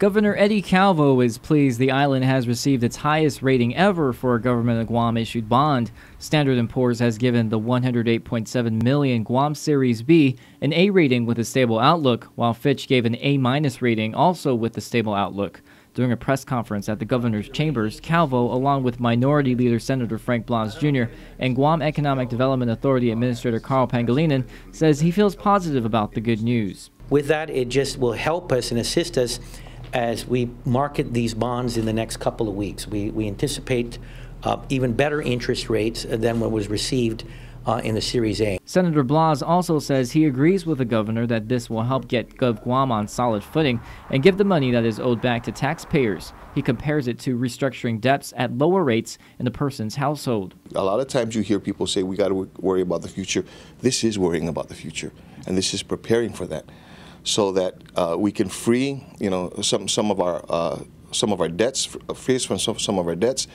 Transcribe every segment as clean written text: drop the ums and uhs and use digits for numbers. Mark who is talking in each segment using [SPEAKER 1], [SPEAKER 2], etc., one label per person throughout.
[SPEAKER 1] Governor Eddie Calvo is pleased the island has received its highest rating ever for a government of Guam issued bond. Standard & Poor's has given the 108.7 million Guam Series B an A rating with a stable outlook, while Fitch gave an A- rating also with a stable outlook. During a press conference at the governor's chambers, Calvo, along with Minority Leader Senator Frank Blas Jr. and Guam Economic Development Authority Administrator Sen Pangelinan, says he feels positive about the good news.
[SPEAKER 2] With that, it just will help us and assist us as we market these bonds in the next couple of weeks. We anticipate even better interest rates than what was received in the Series A.
[SPEAKER 1] Senator Blas also says he agrees with the governor that this will help get Gov Guam on solid footing and give the money that is owed back to taxpayers. He compares it to restructuring debts at lower rates in a person's household. A
[SPEAKER 3] lot of times you hear people say we got to worry about the future. This is worrying about the future, and this is preparing for that, so that we can free, some of our debts, free us from some of our debts,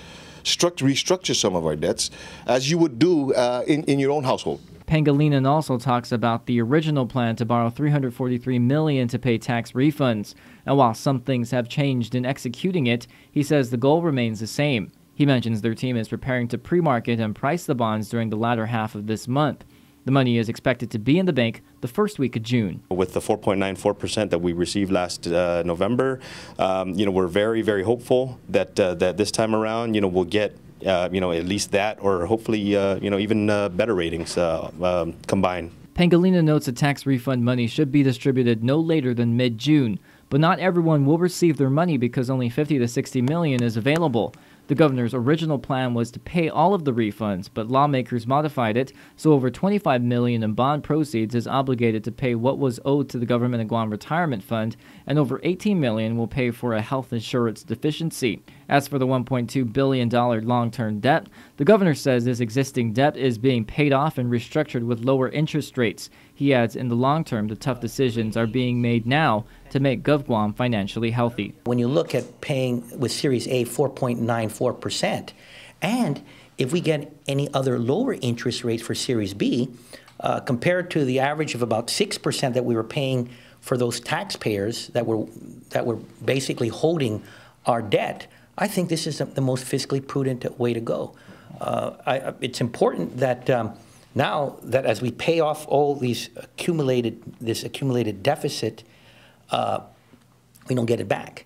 [SPEAKER 3] restructure some of our debts, as you would do in your own household.
[SPEAKER 1] Pangelinan also talks about the original plan to borrow $343 million to pay tax refunds. And while some things have changed in executing it, he says the goal remains the same. He mentions their team is preparing to pre-market and price the bonds during the latter half of this month. The money is expected to be in the bank the first week of June.
[SPEAKER 4] With the 4.94% that we received last November, we're very, very hopeful that that this time around, we'll get at least that, or hopefully even better ratings combined.
[SPEAKER 1] Pangelinan notes the tax refund money should be distributed no later than mid-June, but not everyone will receive their money because only 50 to 60 million is available. The governor's original plan was to pay all of the refunds, but lawmakers modified it, so over $25 million in bond proceeds is obligated to pay what was owed to the Government of Guam Retirement Fund, and over $18 million will pay for a health insurance deficiency. As for the $1.2 billion long-term debt, the governor says this existing debt is being paid off and restructured with lower interest rates. He adds in the long term, the tough decisions are being made now to make Gov Guam financially healthy.
[SPEAKER 2] When you look at paying with Series A 4.94%, and if we get any other lower interest rates for Series B, compared to the average of about 6% that we were paying for those taxpayers that were basically holding our debt, I think this is the most fiscally prudent way to go. It's important that now that as we pay off all this accumulated deficit, we don't get it back.